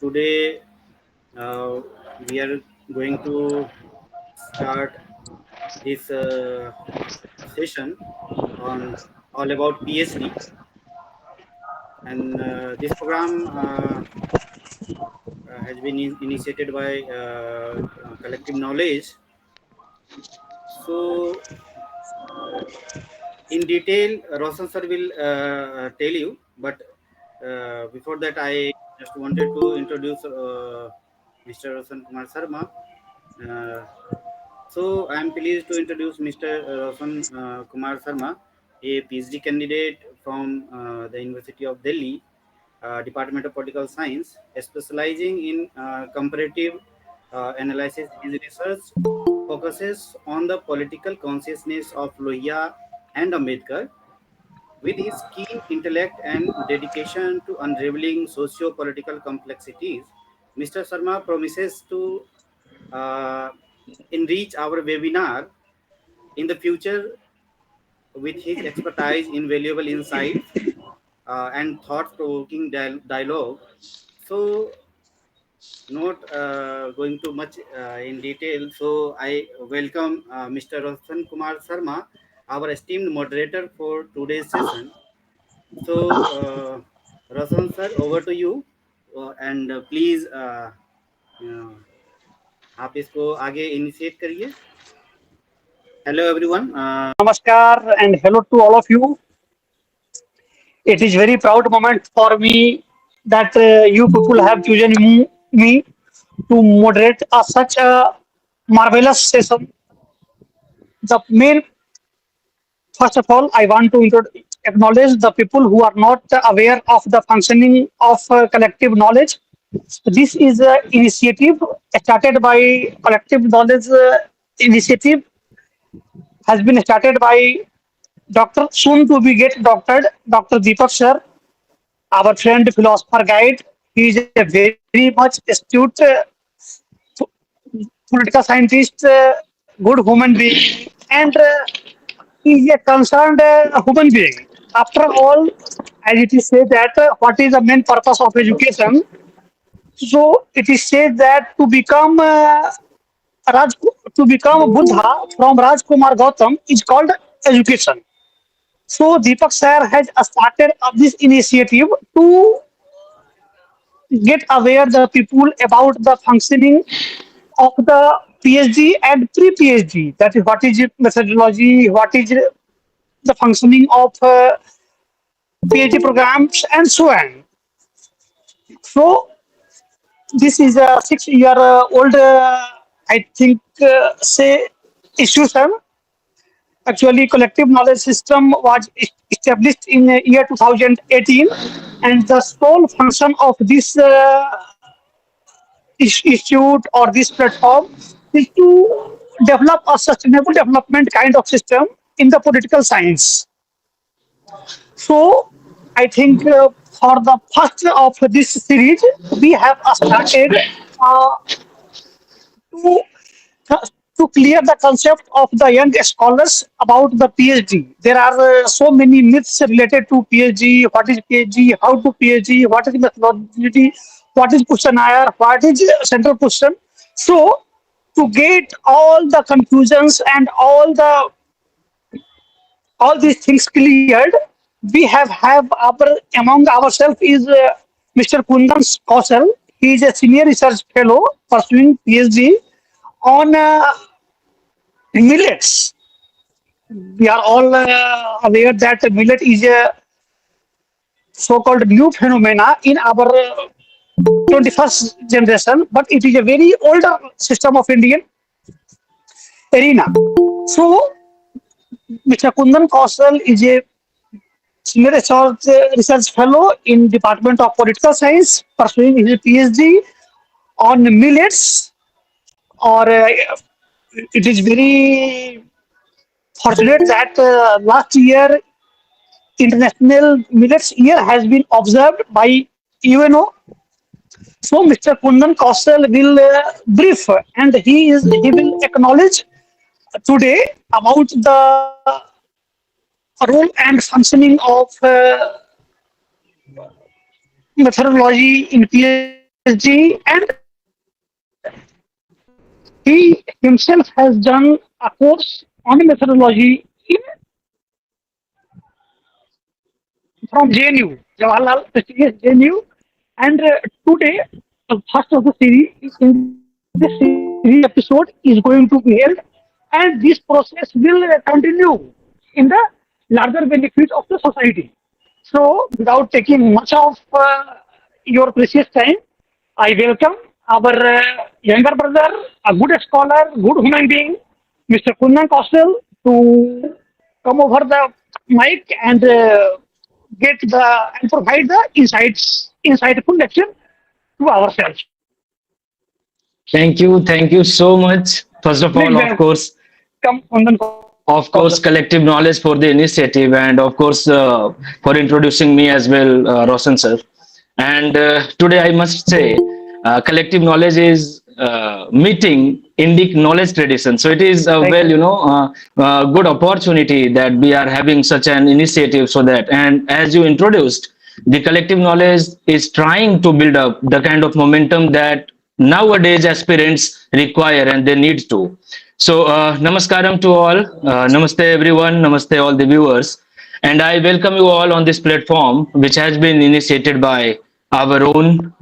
today uh, we are going to start this session on all about PhD, and this program has been initiated by Collective Knowledge. So, in detail, Roshan sir will tell you, but before that, I just wanted to introduce Mr. Roshan Kumar Sharma. Uh, So I am pleased to introduce Mr. Roshan Kumar Sharma, a PhD candidate from the University of Delhi, Department of Political Science, specializing in comparative analysis. His research focuses on the political consciousness of Lohia and Ambedkar. With his keen intellect and dedication to unraveling socio-political complexities, Mr. Sharma promises to uh, enrich our webinar in the future with his expertise, invaluable insights, and thought-provoking dialogue. So, not going too much in detail. So, I welcome Mr. Roshan Kumar Sharma, our esteemed moderator for today's session. So, Roshan sir, over to you, and please आप इसको आगे initiate करिए. Hello everyone. Namaskar and hello to all of you. It is very proud moment for me that you people have chosen me to moderate such a marvelous session. The main, first of all, I want to acknowledge the people who are not aware of the functioning of collective knowledge. This is an initiative started by collective knowledge initiative has been started by Dr. soon to be get doctored, Dr. Deepak sir, our friend philosopher guide. He is a very much astute political scientist, good human being, and he is a concerned human being. After all, as it is said that what is the main purpose of education? So it is said that Raj, to become Buddha from Rajkumar Gautam is called education. So Deepak sir has started this initiative to get aware the people about the functioning of the PhD and pre-PhD. That is what is methodology, what is the functioning of PhD programs, and so on. So this is a 6 year old, I think, say institution. Actually, collective knowledge system was established in year 2018, and the sole function of this institute or this platform is to develop a sustainable development kind of system in the political science. So, I think for the first of this series, we have started uh, to to clear the concept of the young scholars about the PhD. There are so many myths related to PhD. What is PhD? How to PhD? What is methodology? What is questionnaire? What is central question? So, to get all the confusions and all these things cleared, we have our among ourselves is Mr. Kundan Kausal. He is a senior research fellow pursuing PhD on millets. We are all aware that millet is a so-called new phenomena in our 21st generation, but it is a very older system of Indian arena. So, Mr. Kundan Kausal is a senior research fellow in Department of Political Science, pursuing his PhD on millets. Or it is very fortunate that last year International Millets Year has been observed by UNO. So Mr. Kundan Kausal will brief and he will acknowledge today about the role and functioning of methodology in PhD PhD, and he himself has done a course on methodology from JNU, Jawaharlal prestigious JNU, and today the first of the series in this series episode is going to be held, and this process will continue in the larger benefit of the society. So, without taking much of your precious time, I welcome our younger brother, a good scholar, good human being, Mr. Kundan Kausal, to come over the mic and get the and provide the insightful lecture to ourselves. Thank you so much. First of Please all, welcome Kundan of Kausal. course, collective knowledge for the initiative, and of course, for introducing me as well, Roshan sir. And today, I must say, collective knowledge is meeting Indic knowledge tradition. So it is a Right. good opportunity that we are having such an initiative. So that, and as you introduced, the collective knowledge is trying to build up the kind of momentum that nowadays aspirants require and they need to. So, namaskaram to all. Namaste everyone. Namaste all the viewers. And I welcome you all on this platform, which has been initiated by our own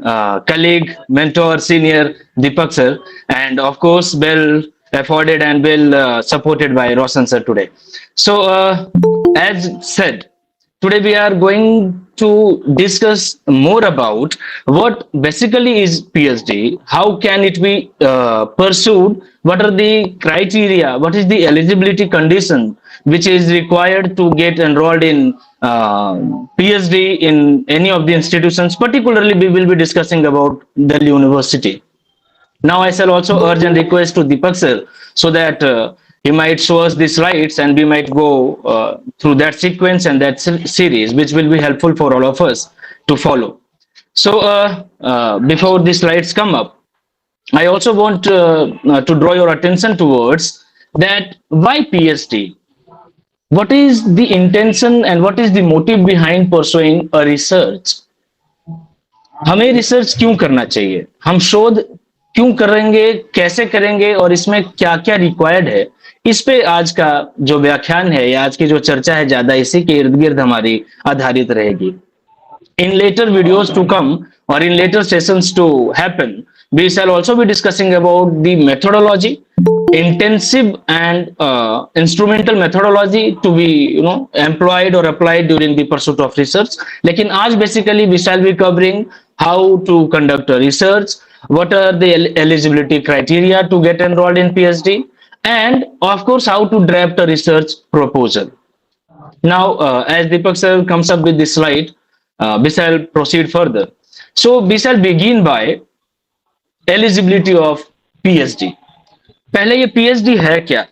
colleague, mentor, senior Deepak sir, and of course, well afforded and well supported by Roshan sir today. So, as said, today we are going to discuss more about what basically is PhD, how can it be pursued, what are the criteria, what is the eligibility condition which is required to get enrolled in PhD in any of the institutions. Particularly, we will be discussing about Delhi University. Now, I shall also urge and request to Deepak sir so that he might show us the slides and we might go through that sequence and that series, which will be helpful for all of us to follow. So, before the slides come up, I also want to draw your attention towards that why PhD? What is the intention and what is the motive behind pursuing a research? हमें research क्यों करना चाहिए, हम शोध क्यों करेंगे, कैसे करेंगे और इसमें क्या क्या रिक्वायर्ड है, इस पे आज का जो व्याख्यान है या आज की जो चर्चा है ज्यादा इसी के इर्द गिर्द हमारी आधारित रहेगी. In later videos to come or in later sessions to happen, we shall also be discussing about the methodology, intensive and instrumental methodology to be employed or applied during the pursuit of research. लेकिन आज basically we shall be covering how to conduct a research, what are the eligibility criteria to get enrolled in PhD, and of course how to draft a research proposal. Now, as Deepak sir comes up with this slide, we shall proceed further. So, we shall begin by eligibility of PhD. पहले ये PhD है क्या?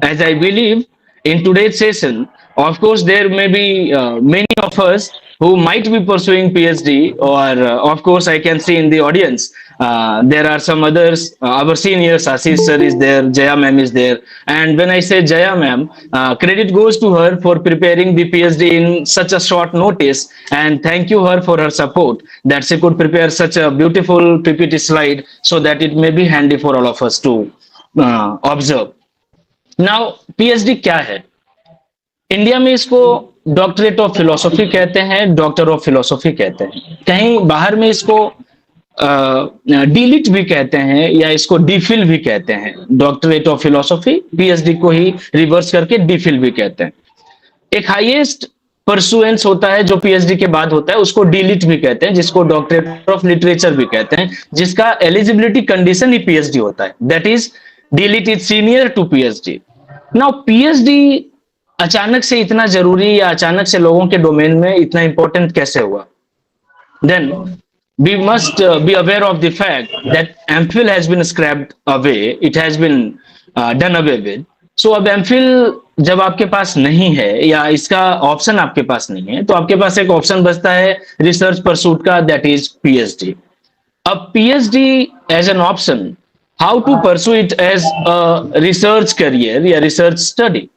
As I believe in today's session, of course, there may be many of us who might be pursuing PhD, or of course, I can see in the audience there are some others. Our seniors, Ashish sir is there, Jaya ma'am is there, and when I say Jaya ma'am, credit goes to her for preparing the PhD in such a short notice, and thank you her for her support that she could prepare such a beautiful PPT slide so that it may be handy for all of us to observe. Now, PhD क्या है? India में इसको doctorate of philosophy कहते हैं, doctor of philosophy कहते हैं. कहीं बाहर में इसको डीलिट भी कहते हैं या इसको डीफिल भी कहते हैं. डॉक्टरेट ऑफ फिलोसॉफी पीएचडी को ही रिवर्स करके डीफिल भी कहते हैं. एक हाईएस्ट परसुएंस होता है जो पीएचडी के बाद होता है, उसको डीलिट भी कहते हैं, जिसको डॉक्टरेट ऑफ लिटरेचर भी कहते हैं, जिसका एलिजिबिलिटी कंडीशन ही पीएचडी होता है. That is DLitt is senior to PhD. Now PhD अचानक से इतना जरूरी या अचानक से लोगों के डोमेन में इतना इंपॉर्टेंट कैसे हुआ? Then we must be aware of the fact that MPhil has been scrapped away, it has been done away with. So अब MPhil जब आपके पास नहीं है या इसका ऑप्शन आपके पास नहीं है, तो आपके पास एक ऑप्शन बचता है रिसर्च परसूट का, दैट इज पीएचडी. अब PhD as an option, how to pursue it as a research career या रिसर्च स्टडी,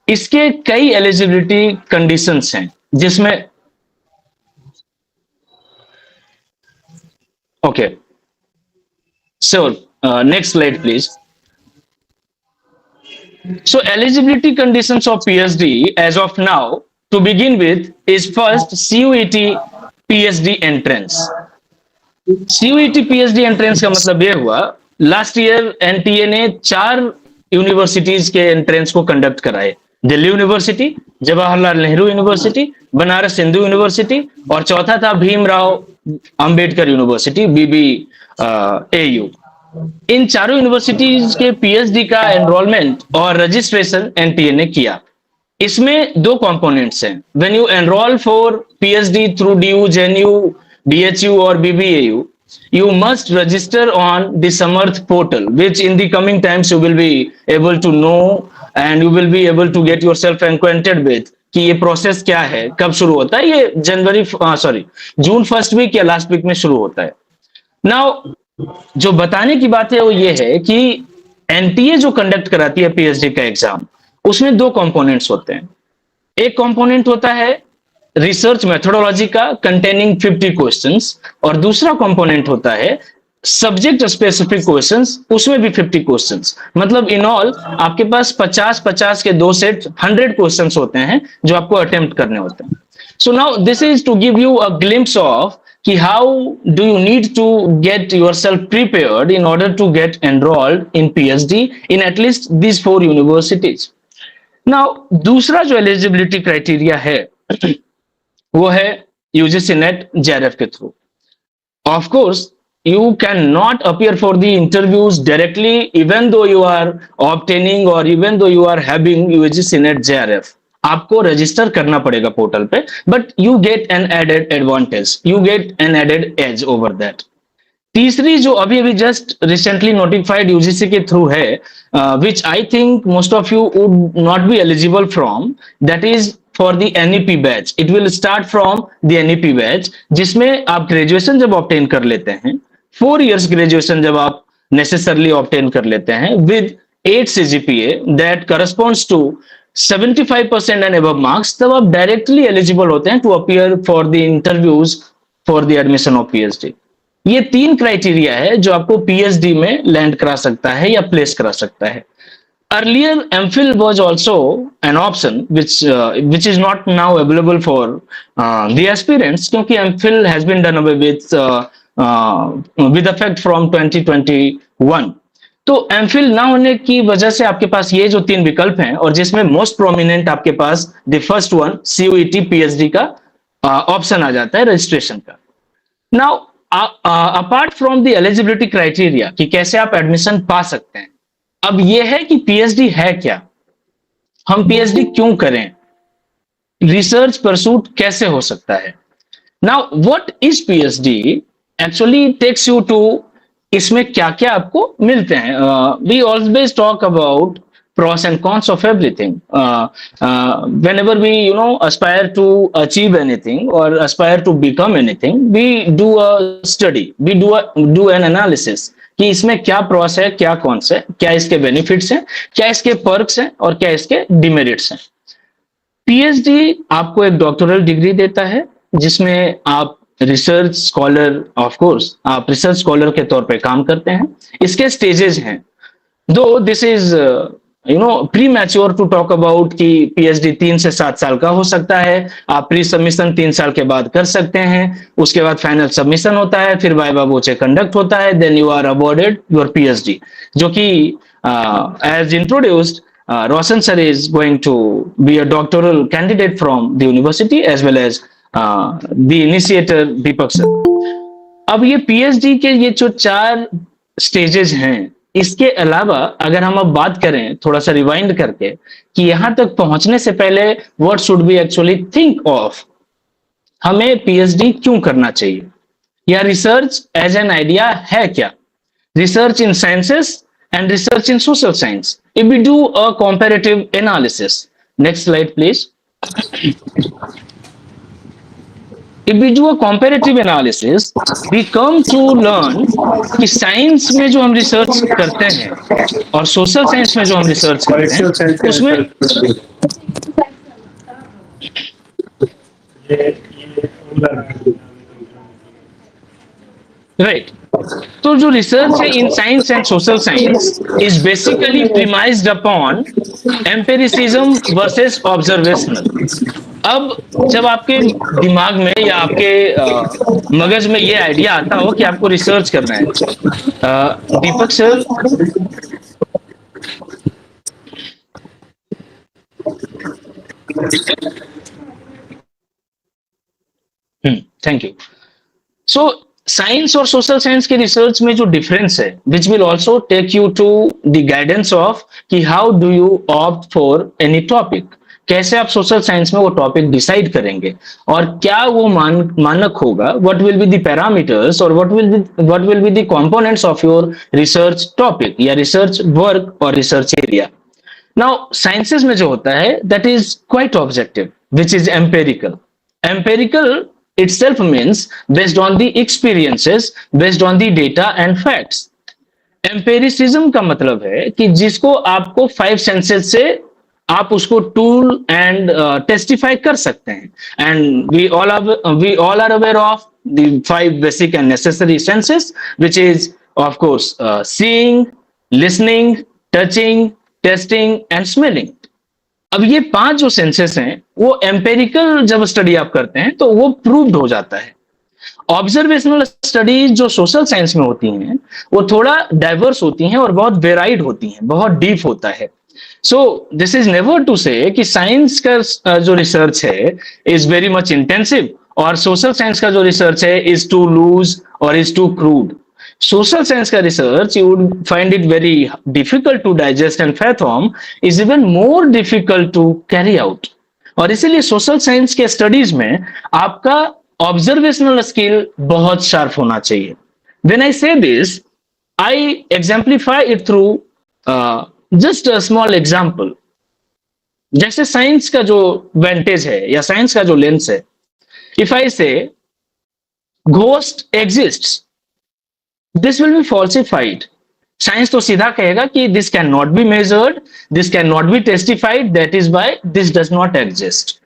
इसके कई एलिजिबिलिटी कंडीशंस हैं, जिसमें Okay. So next slide please. So eligibility conditions of PhD as of now to begin with is first CUET PhD entrance. CUET PhD entrance का मतलब ये हुआ, last year NTA ने 4 universities के एंट्रेंस को conduct कराए। Delhi university, Jawaharlal Nehru university, Banaras Hindu university और चौथा था भीमराव अंबेडकर यूनिवर्सिटी बीबी एयू। इन चारों यूनिवर्सिटीज के पीएचडी का एनरोलमेंट और रजिस्ट्रेशन एनटीए ने किया। इसमें 2 कंपोनेंट्स हैं। When you enrol for PhD through DU, JNU, DHU or BBAU, you must register on the Samarth portal, which in the coming times you will be able to know and you will be able to get yourself acquainted with कि ये process क्या है, कब शुरू होता है। ये June first week या लास्ट वीक में शुरू होता है। नाउ जो बताने की बात है वो ये है कि एनटीए जो कंडक्ट कराती है पीएचडी का एग्जाम, उसमें 2 कंपोनेंट्स होते हैं। एक कंपोनेंट होता है रिसर्च मेथोडोलॉजी का कंटेनिंग 50 क्वेश्चंस और दूसरा कंपोनेंट होता है सब्जेक्ट स्पेसिफिक क्वेश्चंस, उसमें भी 50 क्वेश्चंस। मतलब इन ऑल आपके पास 50-50 के 2 सेट 100 क्वेश्चंस होते हैं जो आपको अटेम्प्ट करने होते हैं। So now this is to give you a glimpse of कि how do you need to get yourself prepared in order to get enrolled in PhD in at least these 4 universities. Now दूसरा जो eligibility criteria है वो है UGC NET JRF के through. Of course you can not appear for the interviews directly even though you are obtaining और even though you are having UGC NET JRF. आपको register करना पड़ेगा पोर्टल पे, but you get an added advantage, you get an added edge over that. तीसरी जो अभी अभी just recently notified UGC के थ्रू है, which I think most of you would not be eligible from, that is for the NEP batch. It will start from the NEP batch, जिसमें आप graduation जब obtain कर लेते हैं, 4 years graduation जब आप नेसेसरली ऑब्टेन कर लेते हैं with 8 CGPA that corresponds to 75% and above marks, तब आप डायरेक्टली एलिजिबल होते हैं to appear for the interviews for the admission of PhD. ये 3 क्राइटेरिया है जो आपको पीएचडी में लैंड करा सकता है या प्लेस करा सकता है। Earlier, MPhil was also an option which is not now available for the aspirants, क्योंकि MPhil has been done away with effect from 2021। तो MPhil ना होने की वजह से आपके पास ये जो 3 विकल्प हैं और जिसमें मोस्ट प्रोमिनेंट आपके पास the first one CUET PhD का ऑप्शन आ जाता है रजिस्ट्रेशन का। Now apart from the eligibility criteria कि कैसे आप एडमिशन पा सकते हैं, अब यह है कि पीएचडी है क्या, हम पीएचडी क्यों करें, रिसर्च परसूट कैसे हो सकता है। Now what is PhD actually takes you to, इसमें क्या क्या आपको मिलते हैं। We always talk about pros and cons of everything. Whenever we aspire to achieve anything or aspire to become anything, we do a study, we do an analysis कि इसमें क्या pros है, क्या कॉन्स है, क्या इसके बेनिफिट्स हैं, क्या इसके पर्क्स हैं और क्या इसके डिमेरिट्स हैं। पीएचडी आपको एक डॉक्टरल डिग्री देता है जिसमें आप रिसर्च स्कॉलर, ऑफ कोर्स आप रिसर्च स्कॉलर के तौर पे काम करते हैं। इसके स्टेजेस हैं, though this is premature to talk about कि पीएचडी 3 से 7 साल का हो सकता है। आप प्री सबमिशन 3 साल के बाद कर सकते हैं, उसके बाद फाइनल सबमिशन होता है, फिर वाइवा वोचे कंडक्ट होता है, then you are awarded your PhD, जो कि as introduced Roshan sir is going to be a doctoral candidate from the university as well as the initiator Deepak sir. अब ये पीएचडी के ये जो 4 स्टेजेस हैं, इसके अलावा अगर हम अब बात करें थोड़ा सा रिवाइंड करके कि यहां तक पहुंचने से पहले what should be actually think of, हमें पीएचडी क्यों करना चाहिए या रिसर्च एज एन आइडिया है क्या। Research in sciences and research in social science, if we do a comparative analysis, next slide please. If we do a comparative analysis, we come to learn कि science में जो हम research करते हैं और social science में जो हम रिसर्च करते हैं उसमें राइट। तो जो रिसर्च है in science and social science is basically premised upon empiricism versus observational. अब जब आपके दिमाग में या आपके मगज में ये आइडिया आता हो कि आपको रिसर्च करना है, Deepak sir, thank you. So science और सोशल साइंस के रिसर्च में जो डिफरेंस है, which will also take you to the guidance of कि how do you opt for any topic, कैसे आप सोशल साइंस में वो टॉपिक डिसाइड करेंगे और क्या वो मानक होगा, what will be the parameters और what will be the components of your research topic या रिसर्च वर्क और रिसर्च एरिया। नाउ साइंसेस में जो होता है that is quite objective which is empirical. Empirical itself means based on the experiences, based on the data and facts. Empiricism का मतलब है कि जिसको आपको 5 सेंसेस से आप उसको टूल एंड टेस्टिफाई कर सकते हैं। And we all are aware of the 5 basic and necessary senses which is of course seeing, listening, touching, tasting and smelling. अब ये 5 जो सेंसेस हैं वो एम्पेरिकल जब स्टडी आप करते हैं तो वो प्रूव्ड हो जाता है। ऑब्जर्वेशनल स्टडीज जो सोशल साइंस में होती हैं वो थोड़ा डाइवर्स होती हैं और बहुत वेराइड होती हैं, बहुत डीप होता है। So this is never to say कि साइंस का जो रिसर्च है इज वेरी मच इंटेंसिव और सोशल साइंस का जो रिसर्च है इज टू लूज और is too crude. Social science का research you would find it very difficult to digest and fathom, is even more difficult to carry out. और इसीलिए social science के studies में आपका ऑब्जर्वेशनल स्किल बहुत sharp होना चाहिए। When I say this I exemplify it through just a small example. जैसे science का जो वेंटेज है या साइंस का जो लेंस है, इफ आई से ghost exists, this will be falsified. Science तो सीधा कहेगा कि this can not be measured, this can not B testified, that is why this does not exist.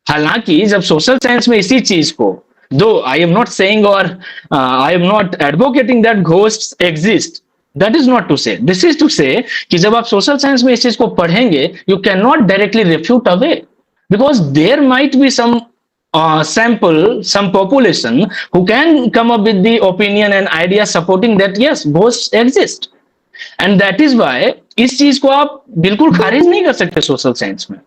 हालांकि जब सोशल साइंस में इसी चीज को, दो आई एम नॉट सेइंग और I am not advocating that ghosts exist, that is not to say, this is to say कि जब आप सोशल साइंस में इस चीज को पढ़ेंगे you can not directly refute away, because there might be some sample, some population who can come up with the opinion and idea supporting that yes, ghosts exist. And that is why इस चीज को आप बिल्कुल खारिज नहीं कर सकते social science में।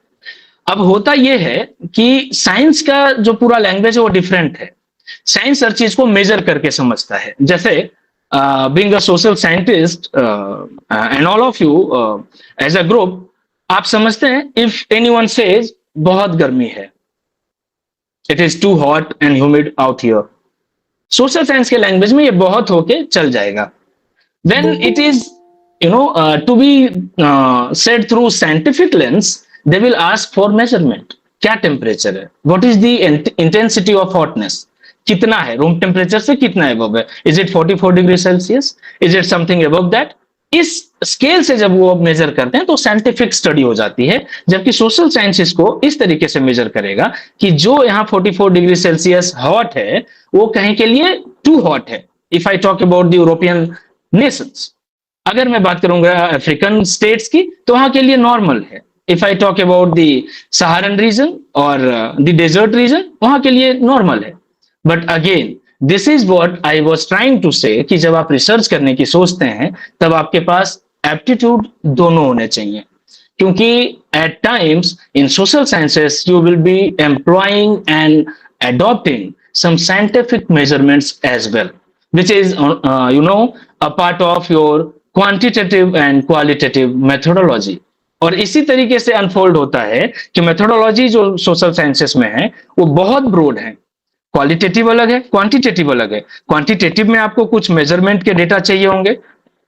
अब होता यह है कि साइंस का जो पूरा लैंग्वेज है वो डिफरेंट है। साइंस हर चीज को मेजर करके समझता है। जैसे being a social scientist and all of you as a group, आप समझते हैं इफ एनीवन सेज बहुत गर्मी है, it is too hot and humid out here, social science के लैंग्वेज में ये बहुत होके चल जाएगा। When it is to be said through scientific lens, they will ask for measurement. क्या टेम्परेचर है, what is the intensity of hotness, कितना है रूम टेम्परेचर से कितना एबव है, is it 44 degree Celsius, is it something above that. इस scale से जब वो मेजर करते हैं तो साइंटिफिक स्टडी हो जाती है, जबकि सोशल साइंसेस को इस तरीके से मेजर करेगा कि जो यहाँ 44 डिग्री सेल्सियस हॉट है वो कहीं के लिए टू हॉट है। If I talk about the European Nations, अगर मैं बात करूंगा अफ्रीकन स्टेट्स की तो वहां के लिए नॉर्मल है। If I talk about the Saharan region और द डेजर्ट रीजन, वहां के लिए नॉर्मल है। But again this is what I was trying to say कि जब आप रिसर्च करने की सोचते हैं तब आपके पास एप्टीट्यूड दोनों होने चाहिए, क्योंकि at times in social sciences you will be employing and adopting some scientific measurements as well, which is a part of your quantitative and qualitative methodology. और इसी तरीके से अनफोल्ड होता है कि मेथोडोलॉजी जो सोशल साइंसेस में है वो बहुत ब्रॉड है। क्वालिटेटिव अलग है, क्वांटिटेटिव अलग है। क्वांटिटेटिव में आपको कुछ मेजरमेंट के डेटा चाहिए होंगे,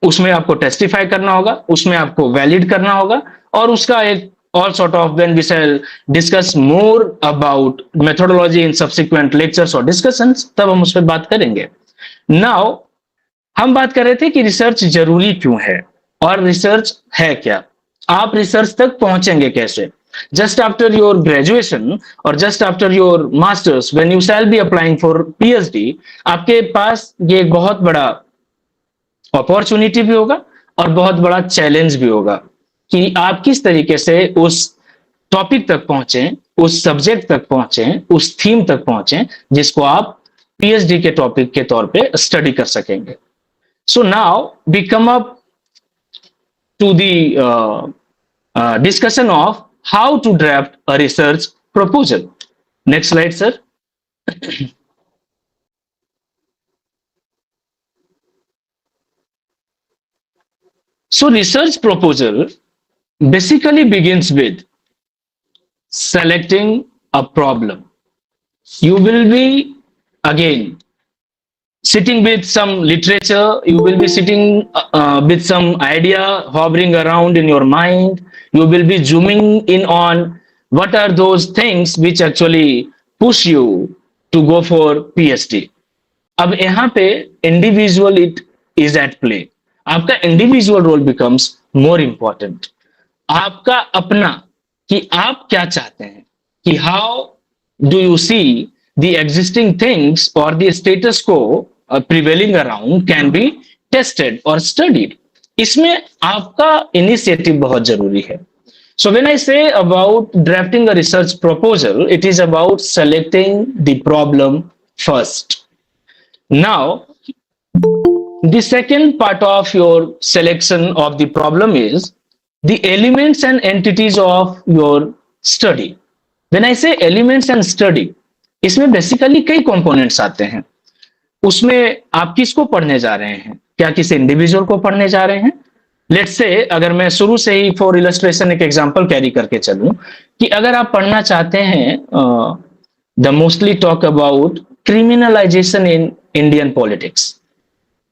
उसमें आपको टेस्टिफाई करना होगा, उसमें आपको वैलिड करना होगा, और उसका एक all sort of when we shall discuss more about methodology in subsequent lectures or discussions, तब हम उस पर बात करेंगे। Now हम बात कर रहे थे कि रिसर्च जरूरी क्यों है और रिसर्च है क्या, आप रिसर्च तक पहुंचेंगे कैसे। Just after your graduation or just after your masters, when you shall be applying for PhD, आपके पास ये एक बहुत बड़ा अपॉर्चुनिटी भी होगा और बहुत बड़ा चैलेंज भी होगा कि आप किस तरीके से उस टॉपिक तक पहुंचे, उस सब्जेक्ट तक पहुंचे, उस थीम तक पहुंचे जिसको आप पीएचडी के टॉपिक के तौर पे स्टडी कर सकेंगे. So now we come up to the discussion of how to draft a research proposal. Next slide, sir. So research proposal basically begins with selecting a problem. You will be again sitting with some literature, you will be sitting with some idea hovering around in your mind. You will be zooming in on what are those things which actually push you to go for PhD. अब यहाँ पे individual it is at play. आपका individual role becomes more important. आपका अपना कि आप क्या चाहते हैं, कि how do you see the existing things or the status quo prevailing around can be tested or studied. इसमें आपका इनिशिएटिव बहुत जरूरी है. So when I say about drafting a research proposal, it is about selecting the problem first. Now, the second part of your selection of the problem is the elements and entities of your study. When I say elements and study, इसमें basically कई components आते हैं. उसमें आप किसको पढ़ने जा रहे हैं, क्या किसी इंडिविजुअल को पढ़ने जा रहे हैं. लेट्स से अगर मैं शुरू से ही फॉर इलस्ट्रेशन एक एग्जांपल कैरी करके चलूं कि अगर आप पढ़ना चाहते हैं the mostly talk about criminalisation in Indian politics,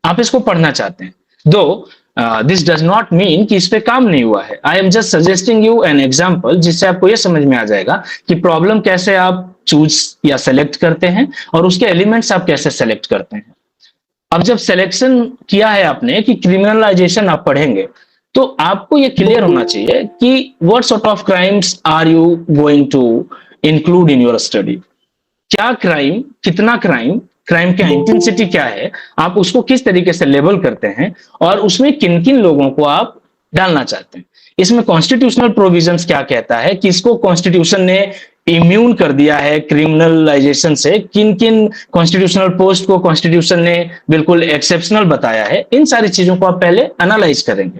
आप इसको पढ़ना चाहते हैं. Though this does not mean कि इस पे काम नहीं हुआ है. I am just suggesting you an example जिससे आपको यह समझ में आ जाएगा कि प्रॉब्लम कैसे आप चूज या सेलेक्ट करते हैं और उसके एलिमेंट्स आप कैसे सेलेक्ट करते हैं. अब जब सिलेक्शन किया है आपने कि क्रिमिनलाइजेशन आप पढ़ेंगे, तो आपको ये क्लियर होना चाहिए कि what sort of crimes are you going to include in your study. क्या क्राइम, कितना क्राइम, क्राइम का इंटेंसिटी क्या है, आप उसको किस तरीके से लेबल करते हैं और उसमें किन किन लोगों को आप डालना चाहते हैं. इसमें कॉन्स्टिट्यूशनल प्रोविजंस क्या कहता है, किसको कॉन्स्टिट्यूशन ने इम्यून कर दिया है क्रिमिनलाइजेशन से, किन किन कॉन्स्टिट्यूशनल पोस्ट को कॉन्स्टिट्यूशन ने बिल्कुल एक्सेप्शनल बताया है. इन सारी चीजों को आप पहले एनालाइज करेंगे.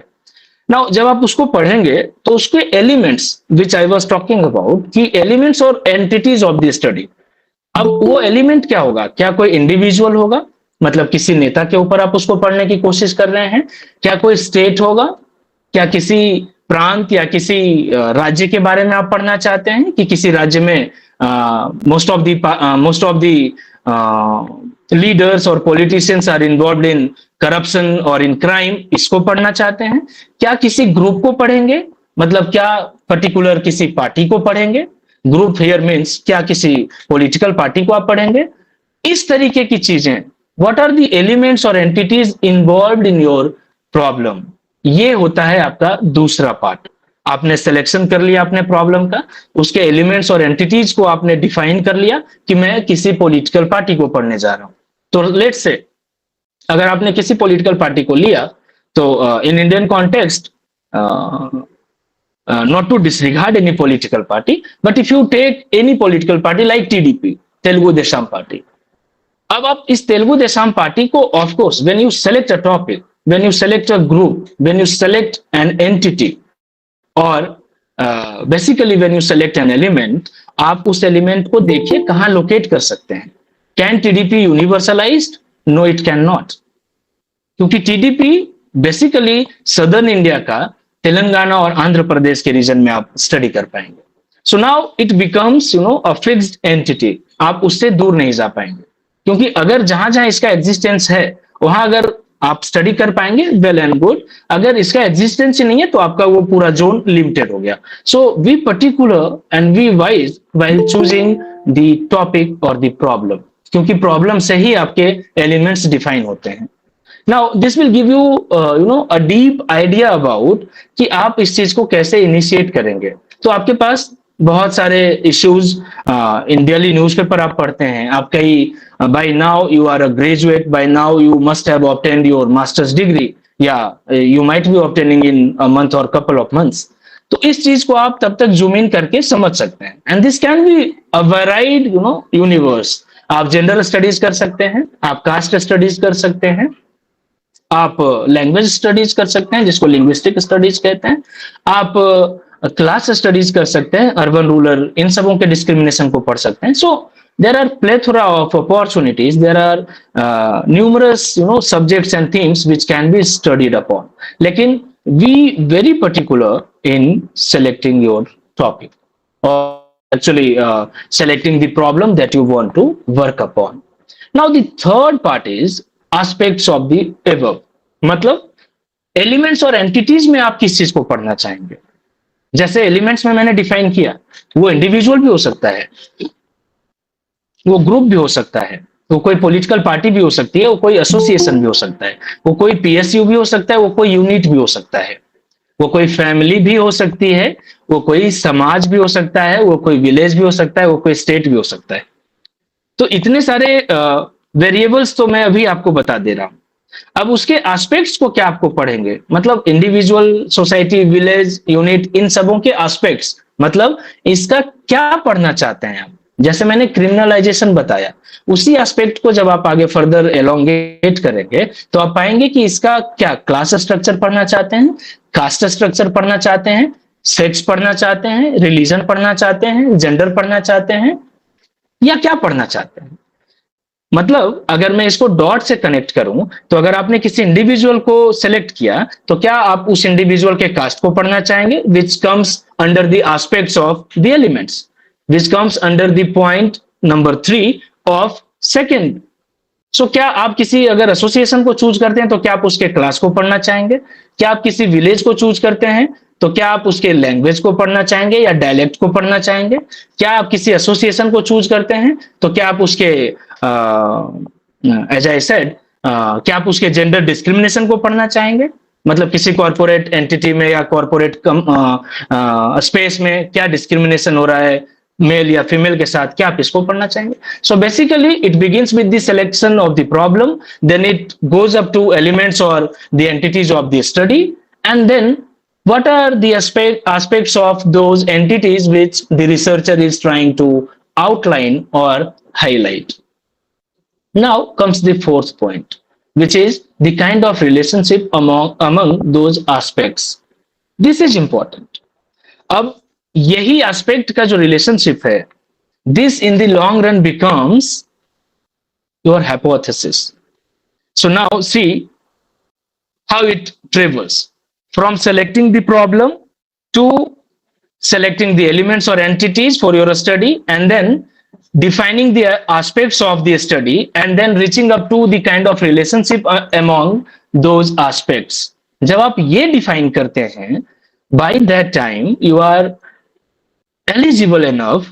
नाउ जब आप उसको पढ़ेंगे तो उसके elements which I was talking about, कि एलिमेंट्स और एंटिटीज ऑफ द स्टडी. अब वो एलिमेंट क्या होगा, क्या कोई इंडिविजुअल होगा, मतलब किसी नेता के ऊपर आप उसको पढ़ने की कोशिश कर रहे हैं, क्या कोई स्टेट होगा, क्या किसी प्रांत या किसी राज्य के बारे में आप पढ़ना चाहते हैं कि किसी राज्य में मोस्ट ऑफ द लीडर्स और politicians are involved in corruption और इन क्राइम, इसको पढ़ना चाहते हैं. क्या किसी ग्रुप को पढ़ेंगे, मतलब क्या पर्टिकुलर किसी पार्टी को पढ़ेंगे. ग्रुप हियर मीन्स क्या किसी पॉलिटिकल पार्टी को आप पढ़ेंगे. इस तरीके की चीजें, व्हाट आर द एलिमेंट्स और entities involved in your problem, ये होता है आपका दूसरा पार्ट. आपने सिलेक्शन कर लिया अपने प्रॉब्लम का, उसके एलिमेंट्स और एंटिटीज को आपने डिफाइन कर लिया कि मैं किसी पॉलिटिकल पार्टी को पढ़ने जा रहा हूं. तो लेट्स से अगर आपने किसी पॉलिटिकल पार्टी को लिया तो in Indian context, not to disregard any political party, but if you take any political party like TDP, Telugu Desam Party. अब आप इस तेलुगु देशम पार्टी को, of course when you select a topic, when you select a group, when you select an entity, और basically when you select an element, आप उस element को देखिए कहां लोकेट कर सकते हैं. Can TDP universalized? No, it can not, क्योंकि टीडीपी बेसिकली सदर्न इंडिया का तेलंगाना और आंध्र प्रदेश के रीजन में आप स्टडी कर पाएंगे. So now it becomes a fixed entity. आप उससे दूर नहीं जा पाएंगे, क्योंकि अगर जहां जहां इसका एग्जिस्टेंस है वहां अगर आप स्टडी कर पाएंगे, वेल एंड गुड. अगर इसका एग्जिस्टेंस ही नहीं है तो आपका वो पूरा जोन लिमिटेड हो गया. So we particular and we wise while choosing the topic और द प्रॉब्लम, क्योंकि प्रॉब्लम से ही आपके एलिमेंट्स डिफाइन होते हैं. Now this will give you a deep idea about कि आप इस चीज को कैसे इनिशिएट करेंगे। तो आपके पास बहुत सारे इश्यूज इन डेली न्यूज़पेपर आप पढ़ते हैं, आप कई by now you are a graduate, by now you must have obtained your masters degree, या you might be obtaining in a month और कपल ऑफ मंथ्स। तो इस चीज को आप तब तक जूम इन करके समझ सकते हैं, and this can be a varied universe. आप जनरल स्टडीज कर सकते हैं, आप कास्ट स्टडीज कर सकते हैं, आप लैंग्वेज स्टडीज कर सकते हैं जिसको लिंग्विस्टिक स्टडीज कहते हैं, आप क्लास स्टडीज कर सकते हैं, अर्बन रूरल इन सबों के डिस्क्रिमिनेशन को पढ़ सकते हैं। So there are plethora of opportunities, there are numerous subjects and themes which can be studied upon, लेकिन we very particular in selecting your topic or actually selecting the problem that you want to work upon. Now the third part is aspects of the above, मतलब elements और entities में आप किस चीज को पढ़ना चाहेंगे। जैसे एलिमेंट्स में मैंने डिफाइन किया, वो इंडिविजुअल भी हो सकता है, वो ग्रुप भी हो सकता है, वो कोई पॉलिटिकल पार्टी भी हो सकती है, वो कोई एसोसिएशन भी हो सकता है, वो कोई पीएसयू भी हो सकता है, वो कोई यूनिट भी हो सकता है, वो कोई फैमिली भी हो सकती है, वो कोई समाज भी हो सकता है, वो कोई विलेज भी हो सकता है, वो कोई स्टेट भी हो सकता है। तो इतने सारे वेरिएबल्स तो मैं अभी आपको बता दे रहा हूं। अब उसके एस्पेक्ट्स को क्या आपको पढ़ेंगे, मतलब इंडिविजुअल, सोसाइटी, विलेज, यूनिट, इन सबों के एस्पेक्ट्स, मतलब इसका क्या पढ़ना चाहते हैं आप। जैसे मैंने क्रिमिनलाइजेशन बताया, उसी एस्पेक्ट को जब आप आगे फर्दर एलोंगेट करेंगे तो आप पाएंगे कि इसका क्या क्लास स्ट्रक्चर पढ़ना चाहते हैं, कास्ट स्ट्रक्चर पढ़ना चाहते हैं, सेक्स पढ़ना चाहते हैं, रिलीजन पढ़ना चाहते हैं, जेंडर पढ़ना चाहते हैं, या क्या पढ़ना चाहते हैं। मतलब अगर मैं इसको डॉट से कनेक्ट करूं तो अगर आपने किसी इंडिविजुअल को सेलेक्ट किया तो क्या आप उस इंडिविजुअल के कास्ट को पढ़ना चाहेंगे, which comes under the aspects of the elements, which comes under the point number 3 of second. So क्या आप किसी अगर एसोसिएशन को चूज करते हैं तो क्या आप उसके क्लास को पढ़ना चाहेंगे, क्या आप किसी विलेज को चूज करते हैं तो क्या आप उसके लैंग्वेज को पढ़ना चाहेंगे या डायलेक्ट को पढ़ना चाहेंगे, क्या आप किसी एसोसिएशन को चूज करते हैं तो क्या आप उसके एज आई सेड क्या आप उसके जेंडर डिस्क्रिमिनेशन को पढ़ना चाहेंगे, मतलब किसी कॉर्पोरेट एंटिटी में या कॉर्पोरेट स्पेस में क्या डिस्क्रिमिनेशन हो रहा है मेल या फीमेल के साथ, क्या आप इसको पढ़ना चाहेंगे। So basically it begins with the selection of the problem, then it goes up to elements और the entities of the study, and then what are the aspects of those entities which the researcher is trying to outline or highlight. Now comes the fourth point, which is the kind of relationship among those aspects. This is important. अब यही aspect का जो relationship है, this in the long run becomes your hypothesis. So now see how it travels from selecting the problem to selecting the elements or entities for your study, and then defining the aspects of the study, and then reaching up to the kind of relationship among those aspects. जब आप ये define करते हैं, by that time you are eligible enough,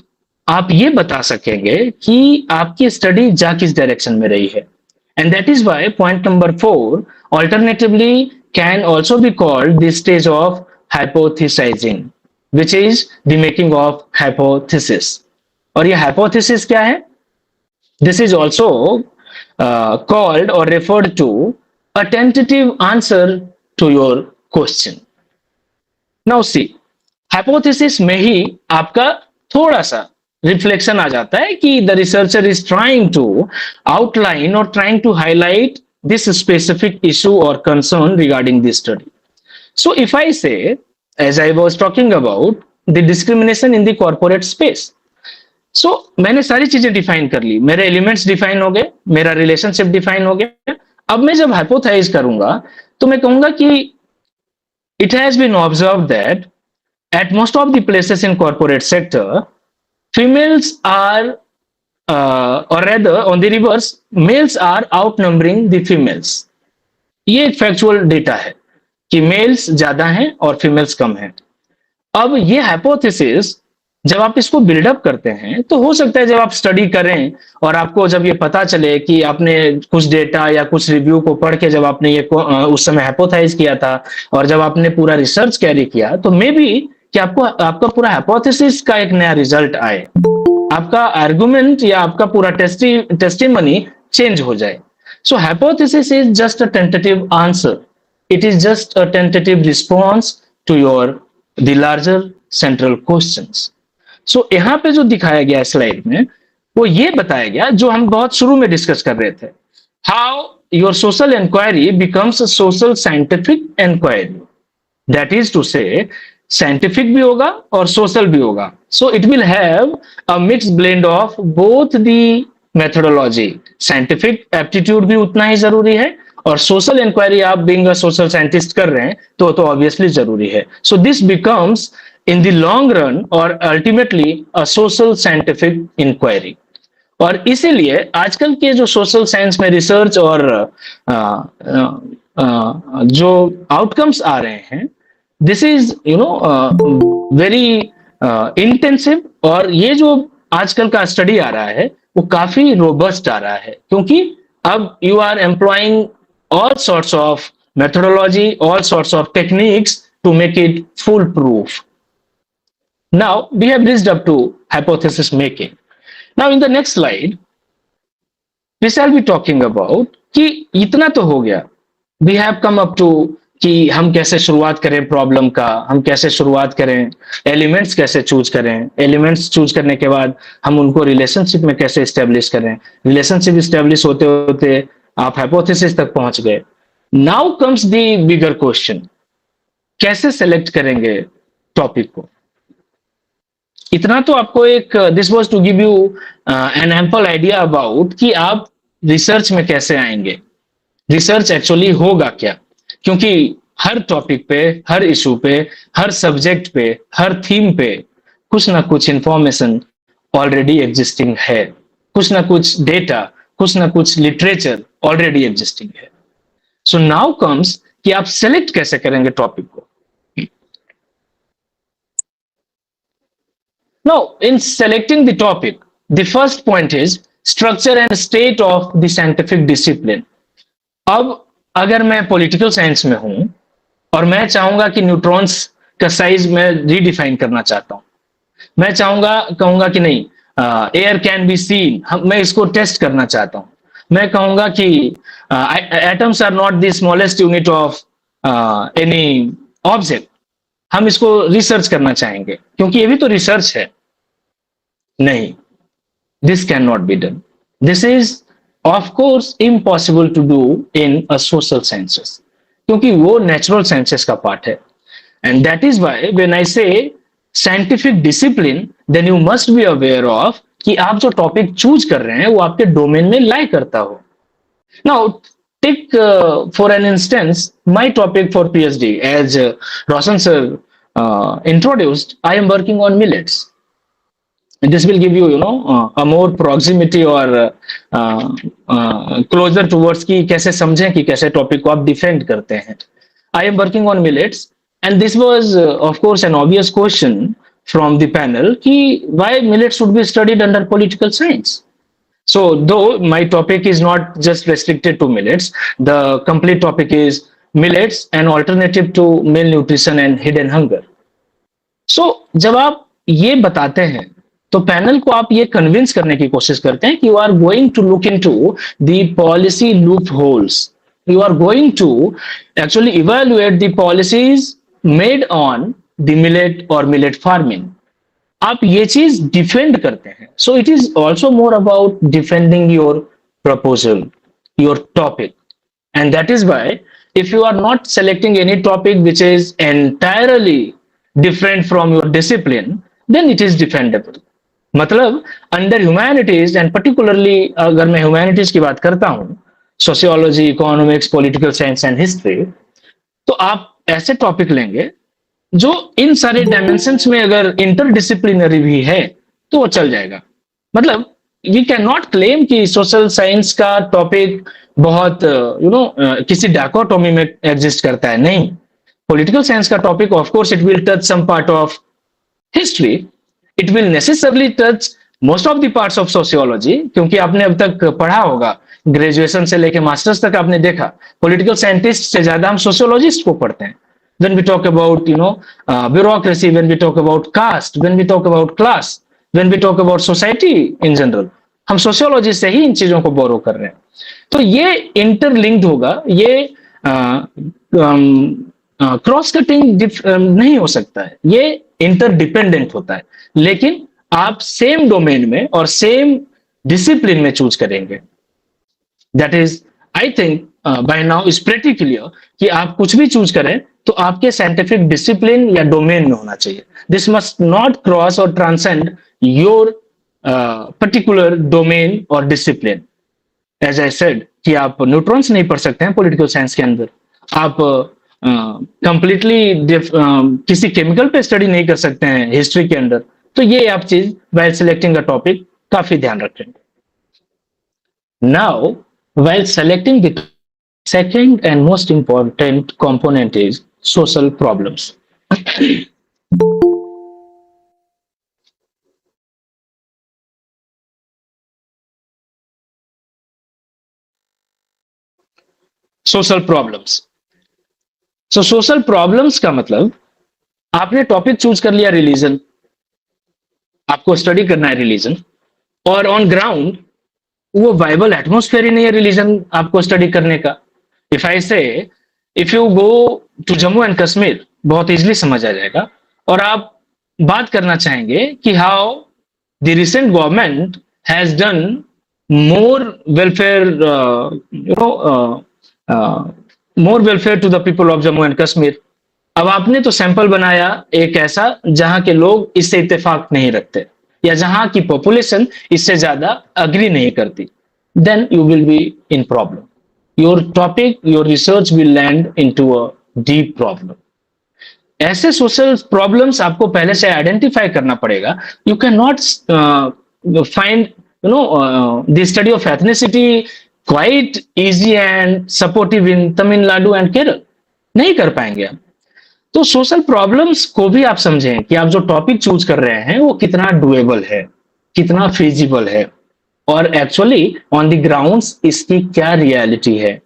आप ये बता सकेंगे कि आपकी स्टडी जा किस डायरेक्शन में रही है। And that is why point number 4 alternatively can also be called the stage of hypothesizing, which is the making of hypothesis. और ये hypothesis क्या है? This is also called or referred to a tentative answer to your question. Now see, hypothesis में ही आपका थोड़ा सा reflection आ जाता है कि the researcher is trying to outline or trying to highlight this specific issue or concern regarding this study. So if I say, as I was talking about the discrimination in the corporate space, so मैंने सारी चीजें define कर ली, मेरे elements define हो गए, मेरा relationship define हो गया। अब मैं जब हाइपोथेसाइज करूंगा तो मैं कहूंगा कि it has been observed that at most of the places in corporate sector, females are or rather on the reverse, males are outnumbering the females. ये एक फैक्चुअल डेटा है कि मेल्स ज्यादा हैं और फीमेल्स कम हैं। अब ये हाइपोथेसिस जब आप इसको बिल्डअप करते हैं तो हो सकता है जब आप स्टडी करें और आपको जब ये पता चले कि आपने कुछ डेटा या कुछ रिव्यू को पढ़ के जब आपने उस समय हाइपोथेसाइज किया था और जब आपने पूरा रिसर्च कैरी किया तो मे बी कि आपको आपका पूरा हाइपोथेसिस का एक नया रिजल्ट आए, आपका आर्गुमेंट या आपका पूरा टेस्टिमनी चेंज हो जाए. So hypothesis is just a tentative answer, it is just a tentative response to your the larger central questions. So यहाँ पे जो दिखाया गया स्लाइड में वो ये बताया गया जो हम बहुत शुरू में डिस्कस कर रहे थे, how your social inquiry becomes a social scientific inquiry. That is to say scientific भी होगा और सोशल भी होगा. So it will have a mix blend of both the methodology. Scientific aptitude भी उतना ही जरूरी है और सोशल इंक्वायरी आप बीइंग अ सोशल साइंटिस्ट कर रहे हैं तो ऑब्वियसली जरूरी है. So this becomes in the long run or ultimately a social scientific inquiry. और इसीलिए आजकल के जो सोशल साइंस में रिसर्च और जो आउटकम्स आ रहे हैं, दिस इज वेरी इंटेंसिव. और ये जो आजकल का स्टडी आ रहा है वो काफी रोबस्ट आ रहा है क्योंकि अब you are employing all sorts of methodology, all sorts of techniques to make it foolproof. Now we have reached up to hypothesis making. Now in the next slide, we shall be talking about कि इतना तो हो गया. We have come up to कि हम कैसे शुरुआत करें प्रॉब्लम का, हम कैसे शुरुआत करें, एलिमेंट्स कैसे चूज करें, एलिमेंट्स चूज करने के बाद हम उनको रिलेशनशिप में कैसे स्टेब्लिश करें, रिलेशनशिप स्टेब्लिश होते होते आप हाइपोथेसिस तक पहुंच गए. Now comes the bigger question, कैसे सेलेक्ट करेंगे टॉपिक को. इतना तो आपको एक this was to give you an ample idea about कि आप रिसर्च में कैसे आएंगे, रिसर्च एक्चुअली होगा क्या. क्योंकि हर टॉपिक पे, हर इशू पे, हर सब्जेक्ट पे, हर थीम पे कुछ ना कुछ इंफॉर्मेशन ऑलरेडी एग्जिस्टिंग है, कुछ ना कुछ डेटा, कुछ ना कुछ लिटरेचर ऑलरेडी एग्जिस्टिंग है. सो नाउ कम्स कि आप सेलेक्ट कैसे करेंगे टॉपिक को. Now, in selecting the topic, the first point is structure and state of the scientific discipline. अब अगर मैं पॉलिटिकल साइंस में हूं और मैं चाहूंगा कि न्यूट्रॉन्स का साइज मैं रीडिफाइन करना चाहता हूं, मैं कहूंगा कि नहीं, एयर कैन बी सीन, मैं इसको टेस्ट करना चाहता हूं. मैं कहूंगा कि atoms are not the smallest unit of any object, हम इसको रिसर्च करना चाहेंगे क्योंकि ये भी तो रिसर्च है. नहीं, this can not be done. This is of course impossible to do in a social sciences क्योंकि वो नेचुरल साइंसेस का पार्ट है. And that is why when I say scientific discipline, then you must be aware of कि आप जो topic choose कर रहे हैं वो आपके डोमेन में लाई करता हो. Now take for an instance my topic for PhD, as Roshan sir introduced, I am working on millets. And this will give you a more proximity or closer towards कि कैसे समझें कि कैसे टॉपिक को आप डिफेंड करते हैं. I am working on millets and this was of course an obvious question from the panel कि why millets should be studied under political science. So though my topic is not just restricted to millets, the complete topic is millets, an alternative to malnutrition and hidden hunger. So जब आप ये बताते हैं तो panel को आप ये convince करने की कोशिश करते हैं कि you are going to look into the policy loopholes. You are going to actually evaluate the policies made on the millet or millet farming. आप ये चीज डिफेंड करते हैं. So it is also more about defending your proposal, your topic. And that is why if you are not selecting any topic which is entirely different from your discipline, then it is defendable. मतलब under humanities and particularly अगर मैं humanities की बात करता हूं, sociology, economics, political science and history, तो आप ऐसे टॉपिक लेंगे जो इन सारे डायमेंशंस में अगर इंटरडिसिप्लिनरी भी है तो वो चल जाएगा. मतलब वी कैन नॉट क्लेम कि सोशल साइंस का टॉपिक बहुत किसी डायकोटोमी में एग्जिस्ट करता है. नहीं, पॉलिटिकल साइंस का topic of course it will touch some part of history, it will necessarily touch most of the parts of sociology, क्योंकि आपने अब तक पढ़ा होगा, ग्रेजुएशन से लेकर मास्टर्स तक आपने देखा, पॉलिटिकल साइंटिस्ट से ज्यादा हम सोशियोलॉजिस्ट को पढ़ते हैं. When we talk about, bureaucracy, when we talk about caste, when we talk about class, when we talk about society in general, हम सोशियोलॉजी से ही इन चीजों को बोरो कर रहे हैं. तो ये इंटरलिंक्ड होगा, ये क्रॉस कटिंग नहीं हो सकता है, ये इंटरडिपेंडेंट होता है. लेकिन आप सेम डोमेन में और सेम डिसिप्लिन में चूज करेंगे. That is, I think by now is pretty clear कि आप कुछ भी चूज करें तो आपके साइंटिफिक डिसिप्लिन या डोमेन में होना चाहिए. दिस मस्ट नॉट क्रॉस और ट्रांसेंड योर पर्टिकुलर डोमेन और डिसिप्लिन. एज आई सेड कि आप न्यूट्रॉन्स नहीं पढ़ सकते हैं पॉलिटिकल साइंस के अंदर, आप कंप्लीटली किसी केमिकल पे स्टडी नहीं कर सकते हैं हिस्ट्री के अंदर. तो ये आप चीज while selecting a topic काफी ध्यान रखें. Now, while selecting the second and most important component is social problems. Social problems. So social problems का मतलब, आपने टॉपिक चूज कर लिया रिलीजन, आपको स्टडी करना है रिलीजन, और ऑन ग्राउंड वो वाइबल एटमोस्फेयर ही नहीं है रिलीजन आपको स्टडी करने का. If I say, if you go to Jammu and Kashmir, बहुत इजीली समझ आ जाएगा, और आप बात करना चाहेंगे कि how the recent government has done more welfare, more welfare to the people of Jammu and Kashmir. अब आपने तो सैंपल बनाया एक ऐसा जहां के लोग इससे इत्तेफाक नहीं रखते, या जहां की पॉपुलेशन इससे ज्यादा अग्री नहीं करती. Then you will be in problem. Your topic, your research will land into a deep problem. ऐसे सोशल प्रॉब्लम्स आपको पहले से आइडेंटिफाई करना पड़ेगा. You can not find the study of ethnicity quite easy and supportive in Tamil Nadu and Kerala. नहीं कर पाएंगे आप. तो सोशल प्रॉब्लम्स को भी आप समझें कि आप जो टॉपिक चूज कर रहे हैं वो कितना डुएबल है, कितना फिजिबल है, और एक्चुअली ऑन द ग्राउंड्स इसकी क्या रियलिटी है.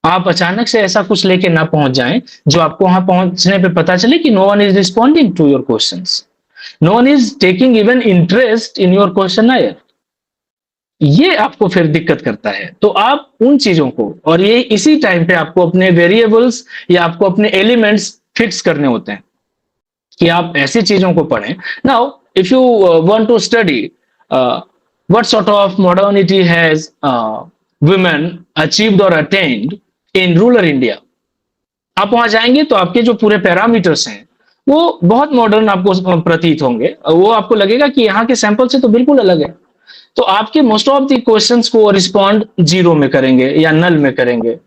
आप अचानक से ऐसा कुछ लेके ना पहुंच जाएं जो आपको वहां पहुंचने पे पता चले कि no one is responding to your questions, no one is taking even interest in your questionnaire. ये आपको फिर दिक्कत करता है. तो आप उन चीजों को, और ये इसी टाइम पे आपको अपने वेरिएबल्स या आपको अपने एलिमेंट्स फिक्स करने होते हैं कि आप ऐसी चीजों को पढ़ें. Now if you want to study what sort of modernity has women achieved और अटेन्ड इन रूरल इंडिया, आप वहां जाएंगे तो आपके जो पूरे पैरामीटर्स हैं वो बहुत मॉडर्न आपको प्रतीत होंगे. वो आपको लगेगा कि यहाँ के सैंपल से तो बिल्कुल अलग है. तो आपके मोस्ट ऑफ द क्वेश्चंस को रिस्पॉन्ड जीरो में करेंगे या नल में करेंगे,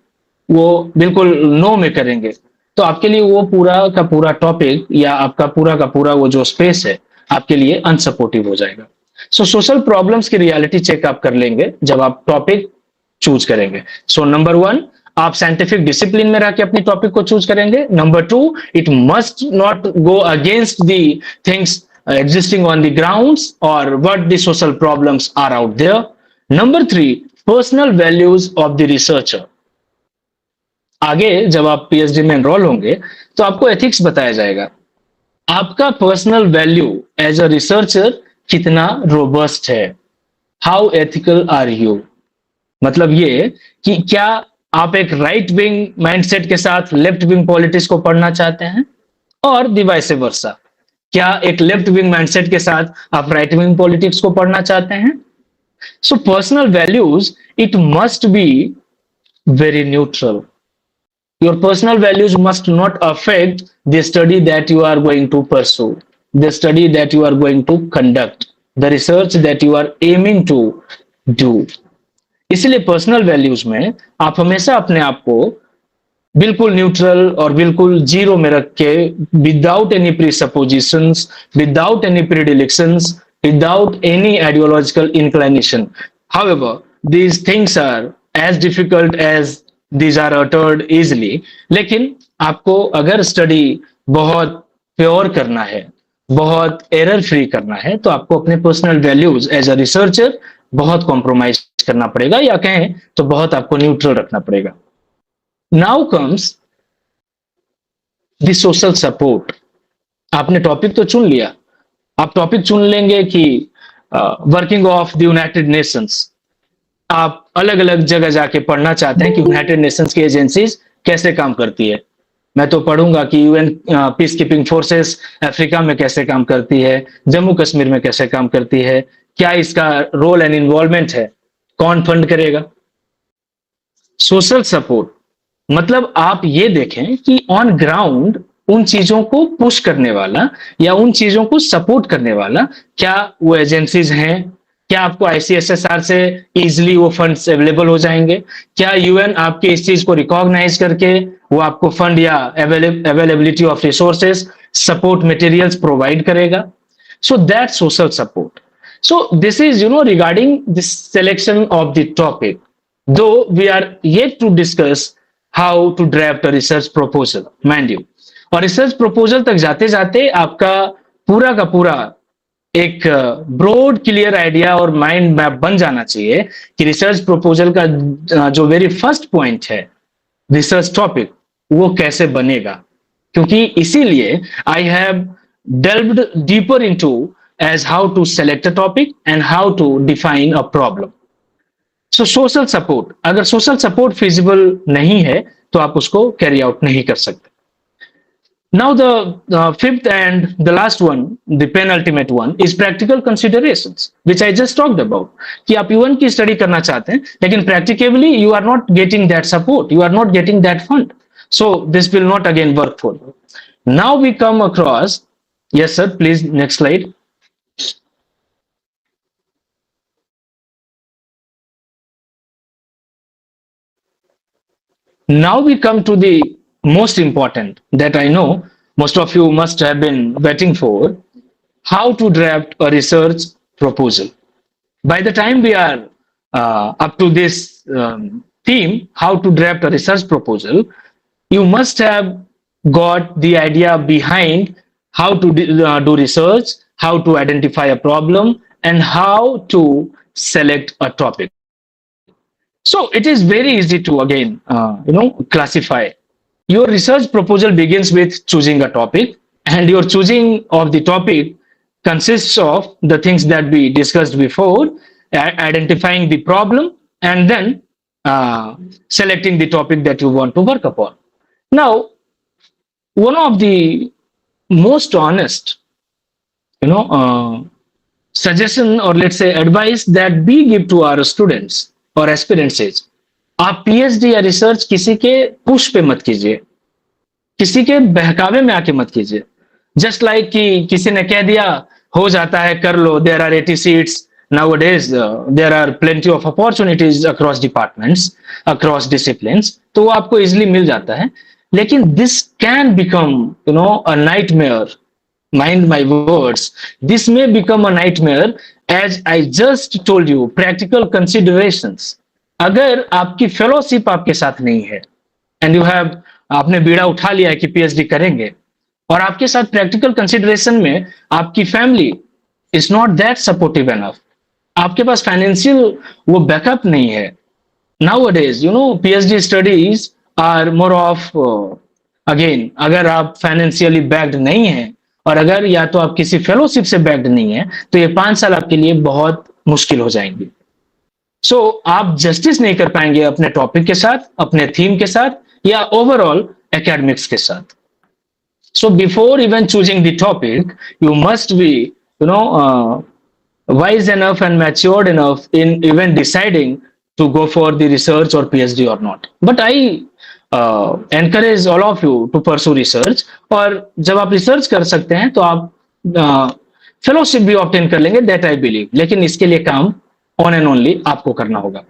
वो बिल्कुल नो में करेंगे. तो आपके लिए वो पूरा का पूरा टॉपिक या आपका पूरा का पूरा वो जो स्पेस है आपके लिए अनसपोर्टिव हो जाएगा. सो सोशल प्रॉब्लम्स की रियलिटी चेक आप कर लेंगे जब आप टॉपिक चूज करेंगे. सो नंबर 1, आप साइंटिफिक डिसिप्लिन में रह के अपने टॉपिक को चूज करेंगे. Number 2, it must not go against the things existing on the grounds or what the social problems are out there. Number 3, personal values of the researcher. आगे जब आप पीएचडी में एनरोल होंगे तो आपको एथिक्स बताया जाएगा. आपका personal value as a researcher कितना रोबस्ट है, हाउ एथिकल आर यू. मतलब ये कि क्या आप एक राइट विंग माइंडसेट के साथ लेफ्ट विंग पॉलिटिक्स को पढ़ना चाहते हैं, और द वाइस वर्सा, क्या एक लेफ्ट विंग माइंडसेट के साथ आप राइट विंग पॉलिटिक्स को पढ़ना चाहते हैं. So personal values, it must be very neutral. Your personal values must not affect the study that you are going to pursue, the study that you are going to conduct, the research that you are aiming to do. इसलिए personal values में आप हमेशा अपने आप को बिल्कुल neutral और बिल्कुल जीरो में रख के, without any presuppositions, without any predilections, without any ideological inclination. However, these things are as difficult as these are uttered easily. लेकिन आपको अगर स्टडी बहुत प्योर करना है, बहुत एरर फ्री करना है, तो आपको अपने personal values as a researcher बहुत कॉम्प्रोमाइज करना पड़ेगा, या कहें तो बहुत आपको न्यूट्रल रखना पड़ेगा. Now comes the social support. आपने टॉपिक तो चुन लिया. आप टॉपिक चुन लेंगे कि working of the United Nations. आप अलग अलग जगह जाके पढ़ना चाहते हैं कि यूनाइटेड नेशंस की एजेंसीज कैसे काम करती है. मैं तो पढ़ूंगा कि UN peace keeping forces Africa में कैसे काम करती है, जम्मू कश्मीर में कैसे काम करती है, क्या इसका रोल एंड इन्वॉल्वमेंट है, कौन फंड करेगा. सोशल सपोर्ट मतलब आप ये देखें कि ऑन ग्राउंड उन चीजों को पुश करने वाला या उन चीजों को सपोर्ट करने वाला क्या वो एजेंसीज हैं. क्या आपको आईसीएसएसआर से इजिली वो फंड्स अवेलेबल हो जाएंगे. क्या यूएन आपके इस चीज को रिकॉग्नाइज करके वो आपको फंड या availability of resources, support materials provide करेगा. So that social support. So this is, regarding this selection of the topic, though we are yet to discuss how to draft a research proposal, mind you. और research proposal तक जाते जाते आपका पूरा का पूरा एक ब्रॉड क्लियर आइडिया और माइंड मैप बन जाना चाहिए कि रिसर्च प्रपोजल का जो वेरी फर्स्ट पॉइंट है, रिसर्च टॉपिक, वो कैसे बनेगा. क्योंकि इसीलिए I have delved deeper into as how to select a topic and how to define a problem. So social support, अगर social support feasible नहीं है तो आप उसको carry out नहीं कर सकते. Now the fifth and the last one, the penultimate one, is practical considerations, which I just talked about. कि आप UN की study करना चाहते हैं, लेकिन practically you are not getting that support, you are not getting that fund. So this will not again work for you. Now we come across, yes sir, please next slide. Now we come to the most important that I know most of you must have been waiting for: how to draft a research proposal. By the time we are up to this theme, how to draft a research proposal, you must have got the idea behind how to do research, how to identify a problem, and how to select a topic. So it is very easy to again, classify. Your research proposal begins with choosing a topic, and your choosing of the topic consists of the things that we discussed before: identifying the problem and then selecting the topic that you want to work upon. Now, one of the most honest, suggestion, or let's say advice, that we give to our students और aspirants, आप PhD या research किसी के push पे मत कीजिए, किसी के बहकावे में आके मत कीजिए. जस्ट लाइक कि किसी ने कह दिया हो जाता है कर लो, there are 80 seats nowadays, there are plenty of opportunities across departments, across disciplines, तो वो आपको इजिली मिल जाता है. लेकिन this can become, a nightmare. Mind my words, this may become a nightmare. As I just told you, practical considerations. अगर आपकी fellowship आपके साथ नहीं है एंड यू हैव, आपने बीड़ा उठा लिया है कि पीएचडी करेंगे, और आपके साथ प्रैक्टिकल कंसिडरेशन में आपकी family is not that supportive enough, आपके पास फाइनेंशियल वो बैकअप नहीं है. Nowadays, PhD studies are more of, again, अगर आप फाइनेंशियली बैक्ड नहीं है और अगर या तो आप किसी फेलोशिप से बैक्ड नहीं है, तो ये 5 साल आपके लिए बहुत मुश्किल हो जाएंगे. सो आप जस्टिस नहीं कर पाएंगे अपने टॉपिक के साथ, अपने थीम के साथ, या ओवरऑल एकेडमिक्स के साथ. So before even choosing the topic, you must B, wise enough and matured enough in even deciding to go for the research or PhD or not. But I encourage all of you to pursue research. और जब आप research कर सकते हैं तो आप fellowship भी obtain कर लेंगे, दैट आई बिलीव. लेकिन इसके लिए काम ऑन एंड ओनली आपको करना होगा.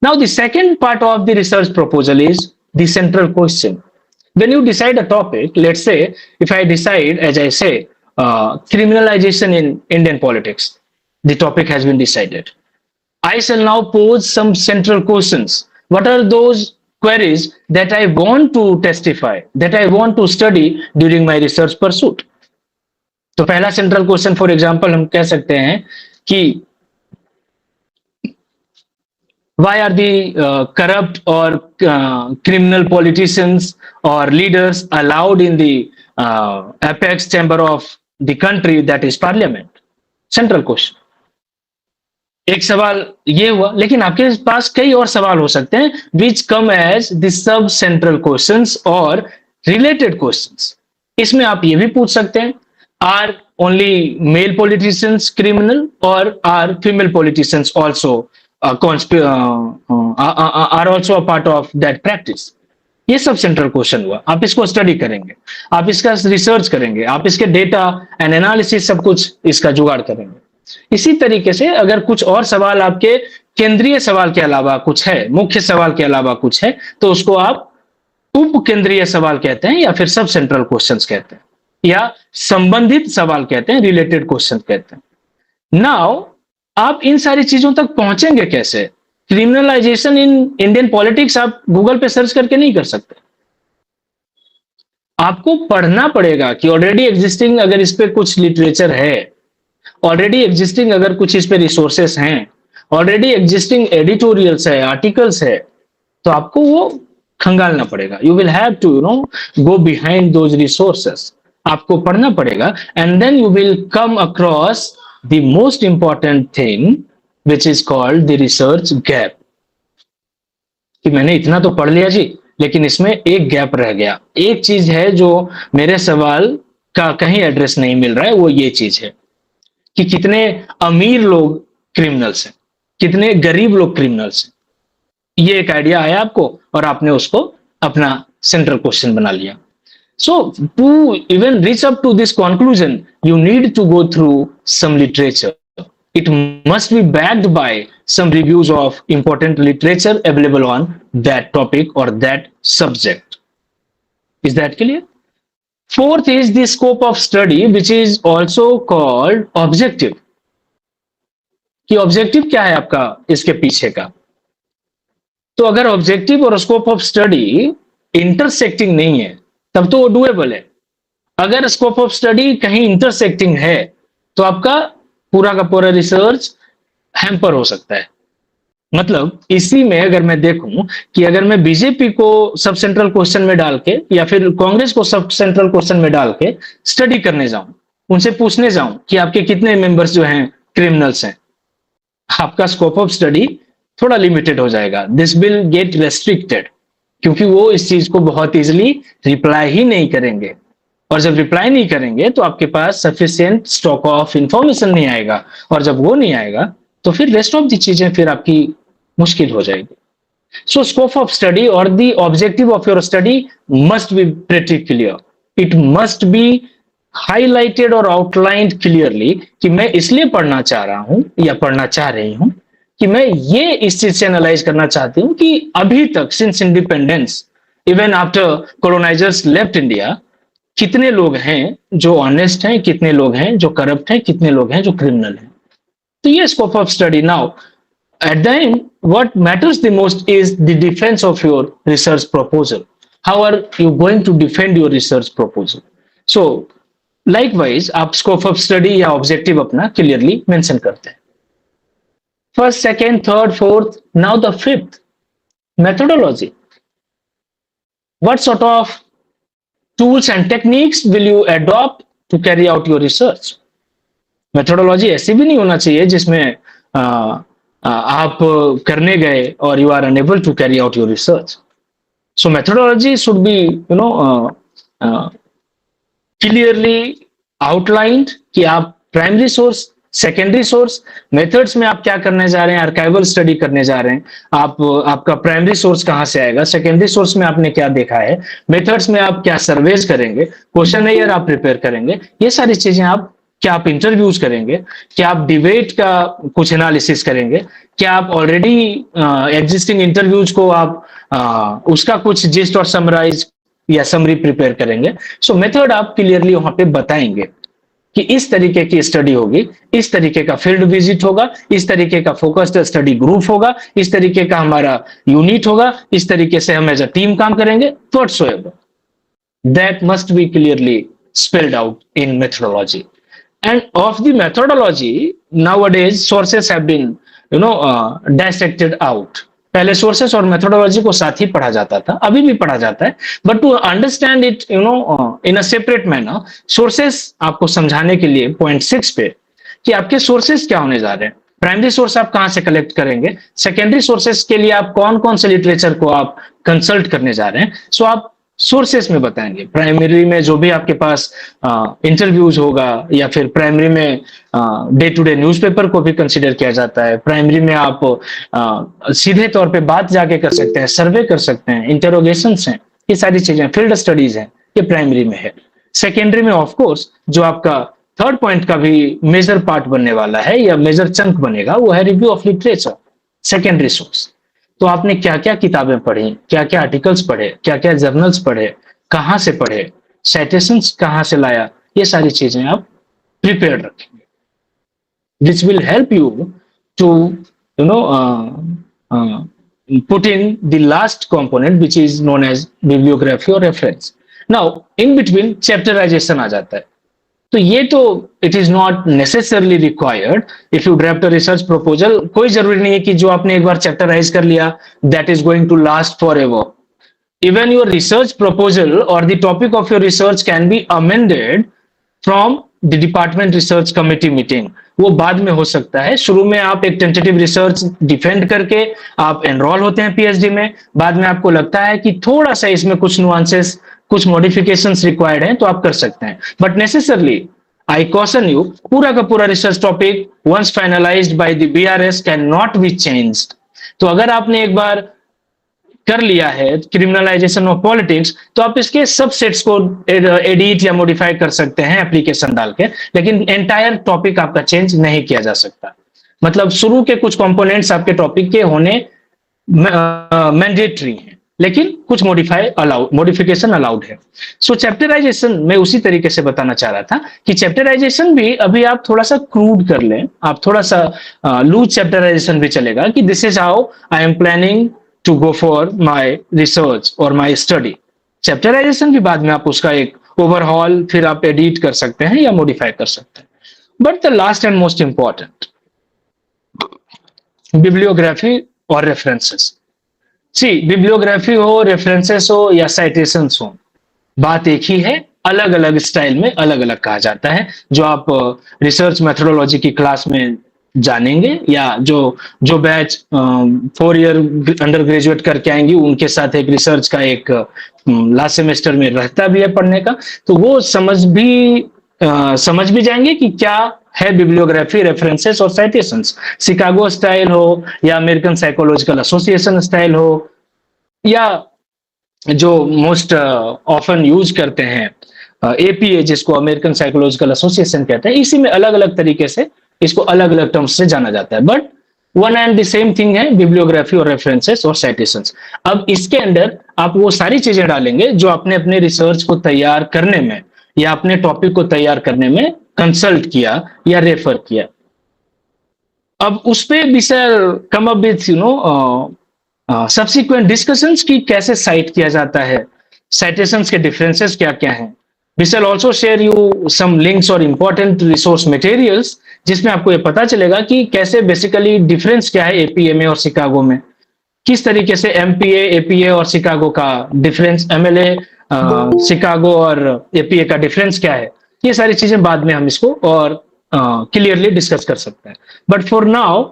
Now the second part of the research proposal is the central question. When you decide a topic, let's say if I decide, as I say, criminalization in Indian politics, the topic has been decided. I shall now pose some central questions. What are those queries that I want to testify, that I want to study during my research pursuit? तो पहला central question for example हम कह सकते हैं कि why are the corrupt or criminal politicians or leaders allowed in the apex chamber of the country, that is parliament? Central question. एक सवाल ये हुआ, लेकिन आपके पास कई और सवाल हो सकते हैं which come as the sub central questions or related questions. इसमें आप ये भी पूछ सकते हैं, are only male politicians criminal or are female politicians also are also a part of that practice? ये सब सेंट्रल क्वेश्चन हुआ। आप इसको स्टडी करेंगे, आप इसका रिसर्च करेंगे, आप इसके डेटा एंड एनालिसिस सब कुछ इसका जुगाड़ करेंगे। इसी तरीके से अगर कुछ और सवाल आपके केंद्रीय सवाल के अलावा कुछ है, मुख्य सवाल के अलावा कुछ है, तो उसको आप उप केंद्रीय सवाल कहते हैं या फिर सब सेंट्रल क्वेश्चंस कहते हैं या संबंधित सवाल कहते हैं, रिलेटेड क्वेश्चन कहते हैं। नाउ आप इन सारी चीजों तक पहुंचेंगे कैसे? क्रिमिनलाइजेशन इन इंडियन पॉलिटिक्स आप गूगल पे सर्च करके नहीं कर सकते। आपको पढ़ना पड़ेगा कि ऑलरेडी एग्जिस्टिंग अगर इस पे कुछ लिटरेचर है, ऑलरेडी एग्जिस्टिंग अगर कुछ इस पे रिसोर्सेस हैं, ऑलरेडी एग्जिस्टिंग एडिटोरियल्स है, आर्टिकल्स है, तो आपको वो खंगालना पड़ेगा। You will have to go behind those resources. आपको पढ़ना पड़ेगा and then you will come across the most important thing which is called the research gap, कि मैंने इतना तो पढ़ लिया जी, लेकिन इसमें एक गैप रह गया। एक चीज है जो मेरे सवाल का कहीं एड्रेस नहीं मिल रहा है, वो ये चीज है कि कितने अमीर लोग क्रिमिनल्स हैं, कितने गरीब लोग क्रिमिनल्स हैं। ये एक आइडिया आया आपको और आपने उसको अपना सेंट्रल क्वेश्चन बना लिया। So to even reach up to this conclusion, you need to go through some literature. It must be backed by some reviews of important literature available on that topic or that subject. Is that clear? Fourth is the scope of study, which is also called objective. कि objective क्या है आपका इसके पीछे का? तो अगर objective और स्कोप ऑफ स्टडी इंटरसेक्टिंग नहीं है तब तो वो डुएबल है। अगर स्कोप ऑफ स्टडी कहीं इंटरसेक्टिंग है तो आपका पूरा का पूरा रिसर्च हैम्पर हो सकता है। मतलब इसी में अगर मैं देखूं कि अगर मैं बीजेपी को सब सेंट्रल क्वेश्चन में डाल के या फिर कांग्रेस को सब सेंट्रल क्वेश्चन में डाल के स्टडी करने जाऊं, उनसे पूछने जाऊं कि आपके कितने मेंबर्स जो हैं क्रिमिनल्स हैं, आपका स्कोप ऑफ स्टडी थोड़ा लिमिटेड हो जाएगा। दिस विल गेट रेस्ट्रिक्टेड, क्योंकि वो इस चीज को बहुत इजीली रिप्लाई ही नहीं करेंगे, और जब रिप्लाई नहीं करेंगे तो आपके पास सफिशिएंट स्टॉक ऑफ इंफॉर्मेशन नहीं आएगा, और जब वो नहीं आएगा तो फिर रेस्ट ऑफ दी चीजें फिर आपकी मुश्किल हो जाएगी। सो स्कोप ऑफ स्टडी और the objective of your study must be pretty clear. It must be highlighted और आउटलाइंड क्लियरली कि मैं इसलिए पढ़ना चाह रहा हूं या पढ़ना चाह रही हूं कि मैं ये इस चीज से एनालाइज करना चाहती हूं कि अभी तक since independence even after colonisers left India कितने लोग हैं जो ऑनेस्ट हैं, कितने लोग हैं जो करप्ट हैं, कितने लोग हैं जो क्रिमिनल हैं। तो ये scope of study. Now at the end what matters the most is the defence of your research proposal. How are you going to defend your research proposal? So likewise आप scope of study या objective अपना clearly mention करते हैं। First, second, third, fourth, now the fifth, methodology. What sort of tools and techniques will you adopt to carry out your research? Methodology ऐसी भी नहीं होना चाहिए जिसमें आप करने गए और you are unable to carry out your research. So methodology should be, clearly outlined कि आप primary source, secondary source, methods में आप क्या करने जा रहे हैं, आर्काइवल स्टडी करने जा रहे हैं, आपका प्राइमरी सोर्स कहां से आएगा, सेकेंडरी सोर्स में आपने क्या देखा है, मेथड्स में आप क्या सर्वेज करेंगे, क्वेश्चन आप प्रिपेयर करेंगे, ये सारी चीजें आप क्या आप इंटरव्यूज करेंगे, क्या आप डिबेट का कुछ एनालिसिस करेंगे, क्या आप ऑलरेडी एग्जिस्टिंग इंटरव्यूज को आप उसका कुछ जिस्ट और समराइज या समरी प्रिपेयर करेंगे। सो मेथड आप क्लियरली वहां पे बताएंगे कि इस तरीके की स्टडी होगी, इस तरीके का फील्ड विजिट होगा, इस तरीके का फोकस्ड स्टडी ग्रुप होगा, इस तरीके का हमारा यूनिट होगा, इस तरीके से हम एज अ टीम काम करेंगे। Whatsoever that must be clearly spelled out in methodology. And of the methodology, nowadays sources have been, dissected out. पहले सोर्सेस और मेथोडोलॉजी को साथ ही पढ़ा जाता था, अभी भी पढ़ा जाता है, but to understand it in a separate manner, sources आपको समझाने के लिए पॉइंट 6 पे कि आपके सोर्सेस क्या होने जा रहे हैं, प्राइमरी सोर्स आप कहां से कलेक्ट करेंगे, सेकेंडरी सोर्सेस के लिए आप कौन कौन से लिटरेचर को आप कंसल्ट करने जा रहे हैं, सो आप सोर्सेस में बताएंगे। प्राइमरी में जो भी आपके पास इंटरव्यूज होगा, या फिर प्राइमरी में डे टू डे न्यूज़पेपर को भी कंसिडर किया जाता है, प्राइमरी में आप सीधे तौर पे बात जाके कर सकते हैं, सर्वे कर सकते हैं, इंटरोगेशंस हैं, ये सारी चीजें, फील्ड स्टडीज हैं, ये प्राइमरी में है। सेकेंडरी में ऑफ कोर्स जो आपका थर्ड पॉइंट का भी मेजर पार्ट बनने वाला है या मेजर चंक बनेगा, वो है review of literature, secondary source. तो आपने क्या क्या किताबें पढ़ी, क्या क्या आर्टिकल्स पढ़े, क्या क्या जर्नल्स पढ़े, कहां से पढ़े, साइटेशंस कहां से लाया, ये सारी चीजें आप प्रिपेयर रखेंगे, which will help you to put in the last component which is known as bibliography or reference. Now in between chapterization आ जाता है, तो ये तो it is not necessarily required if you draft a research proposal. कोई जरूरी नहीं है कि जो आपने एक बार चैप्टराइज कर लिया that is going to last forever. Even your research proposal और the topic of your research can be amended from the department research committee meeting, वो बाद में हो सकता है। शुरू में आप एक टेंटेटिव रिसर्च डिफेंड करके आप एनरोल होते हैं पीएचडी में, बाद में आपको लगता है कि थोड़ा सा इसमें कुछ नुआंसेस, कुछ मॉडिफिकेशंस रिक्वायर्ड हैं, तो आप कर सकते हैं। But necessarily I caution you, पूरा का पूरा research topic once finalised by the BRS can not be changed. तो अगर आपने एक बार कर लिया है क्रिमिनलाइजेशन ऑफ पॉलिटिक्स, तो आप इसके सबसेट्स को एडिट या मॉडिफाई कर सकते हैं एप्लीकेशन डाल के, लेकिन एंटायर टॉपिक आपका चेंज नहीं किया जा सकता। मतलब शुरू के कुछ कंपोनेंट्स आपके टॉपिक के होने मैंडेटरी हैं, लेकिन कुछ मॉडिफिकेशन अलाउड है। सो चैप्टराइजेशन मैं उसी तरीके से बताना चाह रहा था कि चैप्टराइजेशन भी अभी आप थोड़ा सा क्रूड कर लें, आप थोड़ा सा लूज चैप्टराइजेशन भी चलेगा कि this is how I am planning to go for my research और माई स्टडी। चैप्टराइजेशन भी बाद में आप उसका एक ओवरहॉल फिर आप एडिट कर सकते हैं या मॉडिफाई कर सकते हैं। But the last and most important, bibliography और रेफरेंसेस। सी, बिब्लियोग्राफी हो, रेफरेंसेस हो या साइटेशंस हो, बात एक ही है, अलग अलग स्टाइल में अलग अलग कहा जाता है। जो आप रिसर्च मेथोडोलॉजी की क्लास में जानेंगे, या जो बैच 4 ईयर अंडर ग्रेजुएट करके आएंगी, उनके साथ एक रिसर्च का एक लास्ट सेमेस्टर में रहता भी है पढ़ने का, तो वो समझ भी जाएंगे कि क्या है बिब्लियोग्राफी, रेफरेंसेस और साइटेशंस। शिकागो स्टाइल हो या अमेरिकन साइकोलॉजिकल एसोसिएशन स्टाइल हो, या जो मोस्ट ऑफन यूज करते हैं एपीए, जिसको अमेरिकन साइकोलॉजिकल एसोसिएशन कहते हैं, इसी में अलग अलग तरीके से इसको अलग अलग टर्म्स से जाना जाता है, but one and the same thing है, बिब्लियोग्राफी और रेफरेंसेस और साइटेशंस। अब इसके अंदर आप वो सारी चीजें डालेंगे जो आपने अपने रिसर्च को तैयार करने में या अपने टॉपिक को तैयार करने में कंसल्ट किया या रेफर किया। अब उस पे भी sir come up with subsequent discussions की कैसे साइट किया जाता है, साइटेशंस के डिफरेंसेस क्या क्या हैं। We shall also share you some links or important resource materials, जिसमें आपको ये पता चलेगा कि कैसे बेसिकली डिफरेंस क्या है एपीए में और शिकागो में, किस तरीके से एमपीए, एपीए और शिकागो का डिफरेंस, एमएलए, शिकागो और एपीए का डिफरेंस क्या है। ये सारी चीजें बाद में हम इसको और क्लियरली डिस्कस कर सकते हैं। But for now,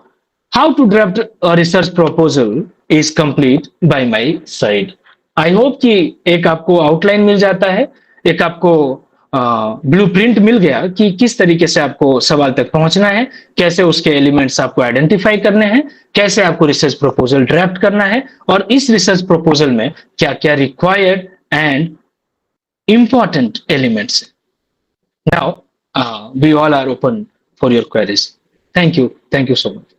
how to draft a research proposal is complete by my side. I hope कि एक आपको आउटलाइन मिल जाता है, एक आपको ब्लूप्रिंट मिल गया कि किस तरीके से आपको सवाल तक पहुंचना है, कैसे उसके एलिमेंट्स आपको आइडेंटिफाई करने हैं, कैसे आपको रिसर्च प्रपोजल ड्राफ्ट करना है, और इस रिसर्च प्रपोजल में क्या क्या रिक्वायर्ड एंड इंपॉर्टेंट एलिमेंट्स है। Now we all are open for your queries. Thank you so much.